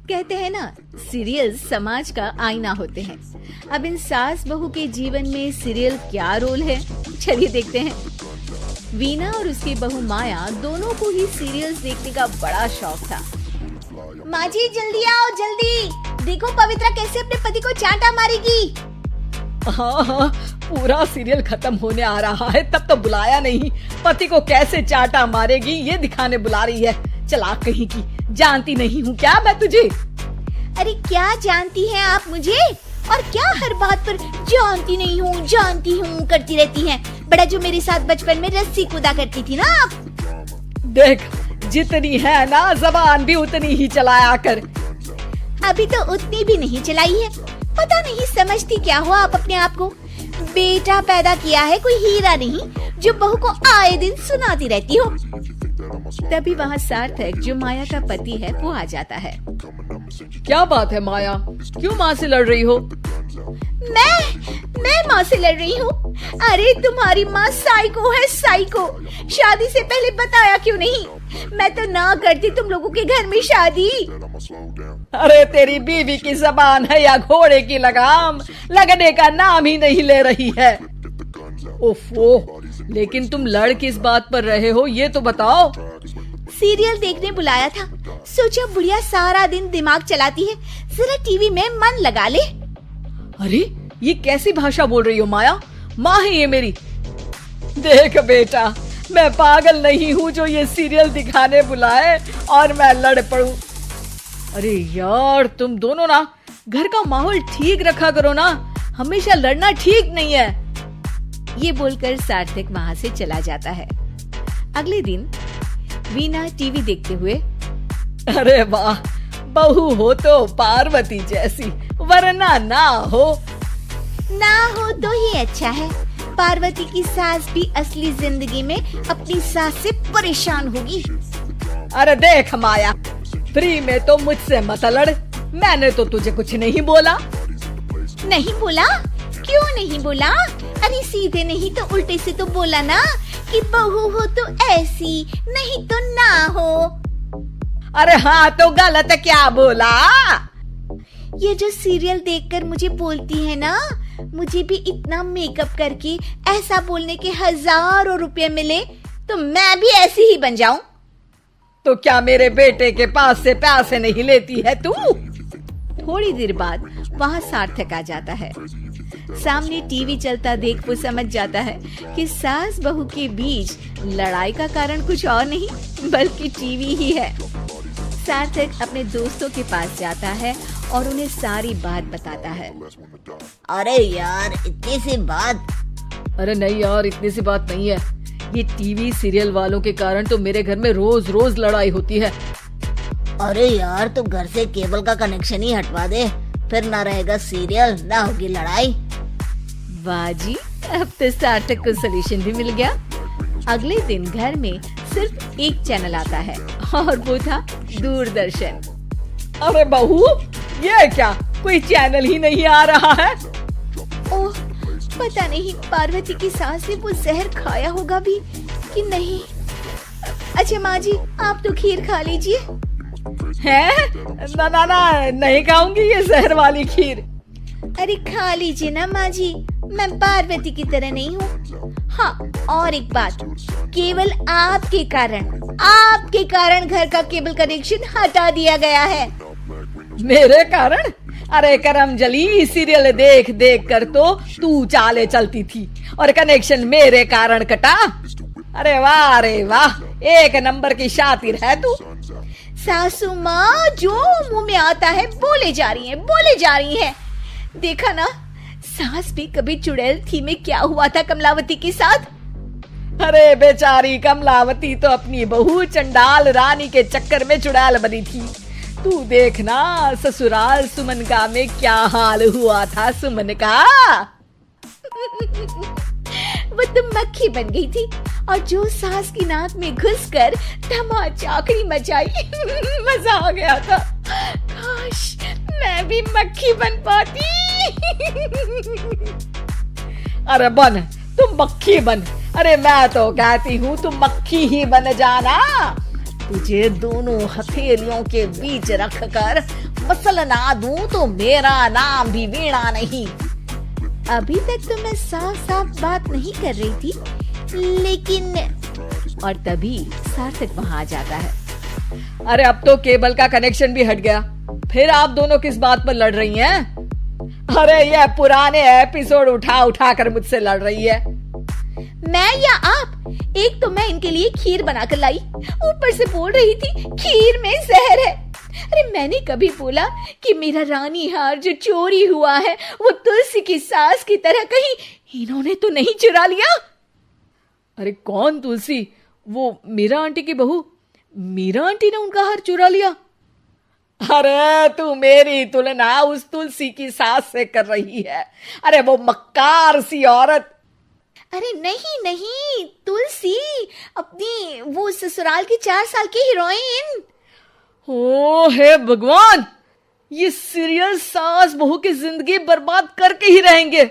कहते हैं ना, सीरियल समाज का आईना होते हैं। अब इन सास बहू के जीवन में सीरियल क्या रोल है, चलिए देखते हैं। वीना और उसकी बहू माया दोनों को ही सीरियल्स देखने का बड़ा शौक था। माँ जी जल्दी आओ, जल्दी देखो पवित्रा कैसे अपने पति को चांटा मारेगी। हाँ, पूरा सीरियल खत्म होने आ रहा है, तब तो बुलाया नहीं। पति को कैसे चांटा मारेगी ये दिखाने बुला रही है। चला कहीं की, जानती नहीं हूँ क्या मैं तुझे। अरे क्या जानती हैं आप मुझे, और क्या हर बात पर जानती हूँ करती रहती हैं। बड़ा जो मेरे साथ बचपन में रस्सी कूदा करती थी ना आप। देख, जितनी है ना जबान भी उतनी ही चलाया कर। अभी तो उतनी भी नहीं चलाई है। पता नहीं समझती क्या हुआ आप अपने आप को। बेटा पैदा किया है, कोई हीरा नहीं जो बहू को आए दिन सुनाती रहती हो। तभी वहाँ सार्थक, जो माया का पति है, वो आ जाता है। क्या बात है माया, क्यों माँ से लड़ रही हो? मैं माँ से लड़ रही हूँ? अरे तुम्हारी माँ साइको है, साइको। शादी से पहले बताया क्यों नहीं? मैं तो ना करती तुम लोगों के घर में शादी। अरे तेरी बीवी की जबान है या घोड़े की लगाम, लगने का नाम ही नहीं ले रही है। ओफो, लेकिन तुम लड़ किस बात पर रहे हो ये तो बताओ। सीरियल देखने बुलाया था, सोचा बुढ़िया सारा दिन दिमाग चलाती है, जरा टीवी में मन लगा ले। अरे ये कैसी भाषा बोल रही हो माया? माँ है ये मेरी। देख बेटा, मैं पागल नहीं हूँ जो ये सीरियल दिखाने बुलाए और मैं लड़ पड़ूं। अरे यार, तुम दोनों ना घर का माहौल ठीक रखा करो ना, हमेशा लड़ना ठीक नहीं है। ये बोलकर सार्थक वहाँ से चला जाता है। अगले दिन वीना टीवी देखते हुए, अरे वाह, बहू हो तो पार्वती जैसी, वरना ना हो तो ही अच्छा है। पार्वती की सास भी असली जिंदगी में अपनी सास से परेशान होगी। अरे देख माया, फ्री में तो मुझसे मत लड़। मैंने तो तुझे कुछ नहीं बोला। नहीं बोला? क्यों नहीं बोला? अरे सीधे नहीं तो उल्टे से तो बोला ना कि बहू हो तो ऐसी, नहीं तो ना हो। अरे हाँ, तो गलत क्या बोला? ये जो सीरियल देखकर मुझे बोलती है ना, मुझे भी इतना मेकअप करके ऐसा बोलने के हजारों रुपए मिले तो मैं भी ऐसी ही बन जाऊं। तो क्या मेरे बेटे के पास से पैसे नहीं लेती है तू? थोड़ी देर बाद वहाँ सार्थक आ जाता है। सामने टीवी चलता देख वो समझ जाता है कि सास बहू के बीच लड़ाई का कारण कुछ और नहीं बल्कि टीवी ही है। सार्थक अपने दोस्तों के पास जाता है और उन्हें सारी बात बताता है। अरे यार, इतनी सी बात? अरे नहीं यार, इतनी सी बात नहीं है। ये टीवी सीरियल वालों के कारण तो मेरे घर में रोज रोज लड़ाई होती है। अरे यार, तो घर से केबल का कनेक्शन ही हटवा दे, फिर ना रहेगा सीरियल, ना होगी लड़ाई। वाह जी, अब तो सार्थक को सोल्यूशन भी मिल गया। अगले दिन घर में सिर्फ एक चैनल आता है और वो था दूरदर्शन। अरे बहू, ये क्या, कोई चैनल ही नहीं आ रहा है? ओह, पता नहीं पार्वती की सास ने वो जहर खाया होगा भी कि नहीं। अच्छा माँ जी, आप तो खीर खा लीजिए। हैं? ना, नहीं खाऊंगी ये जहर वाली खीर। अरे खा लीजिए ना माँ जी, मैं पार्वती की तरह नहीं हूँ। हाँ, और एक बात, केवल आपके कारण घर का केबल कनेक्शन हटा दिया गया है। मेरे कारण? अरे करम जली, सीरियल देख देख कर तो तू चाले चलती थी और कनेक्शन मेरे कारण कटा। अरे वाह, एक नंबर की शातिर है तू। सासू माँ जो मुंह में आता है बोले जा रही है। देखा ना, सास भी कभी चुड़ैल थी में क्या हुआ था कमलावती के साथ। अरे बेचारी कमलावती तो अपनी बहू चंडाल रानी के चक्कर में चुड़ैल बनी थी। तू देखना ससुराल सुमन का में क्या हाल हुआ था सुमन का। वो तो मक्खी बन गई थी और जो सास की नाक में घुसकर धमाचाकड़ी मचाई। मजा आ गया था। काश मैं भी मक्खी बन पाती। अरे बन, तुम मक्खी बन। अरे मैं तो कहती हूँ तुम मक्खी ही बन जाना। तुझे दोनों हथेलियों के बीच रखकर मसलना दूं तो मेरा नाम भी वीणा नहीं। अभी तक तो मैं साफ साफ बात नहीं कर रही थी, लेकिन और तभी सार्थक वहां आ जाता है। अरे अब तो केबल का कनेक्शन भी हट गया, फिर आप दोनों किस बात पर लड़ रही हैं? अरे ये पुराने एपिसोड उठा उठा कर मुझसे लड़ रही है। मैं या आप? एक तो मैं इनके लिए खीर बनाकर लाई, ऊपर से बोल रही थी खीर में जहर है। अरे मैंने कभी बोला कि मेरा रानी हार जो चोरी हुआ है वो तुलसी की सास की तरह कहीं इन्होंने तो नहीं चुरा लिया? अरे कौन तुलसी? वो मीरा आंटी की बहू। मीरा आंटी ने उनका हार चुरा लिया? अरे तू मेरी तुलना उस तुलसी की सास से कर रही है। अरे वो मक्कार सी औरत। अरे नहीं नहीं, तुलसी अपनी वो ससुराल की 4 साल की हीरोइन। ओ हे भगवान, ये सीरियल सास बहू की जिंदगी बर्बाद करके ही रहेंगे।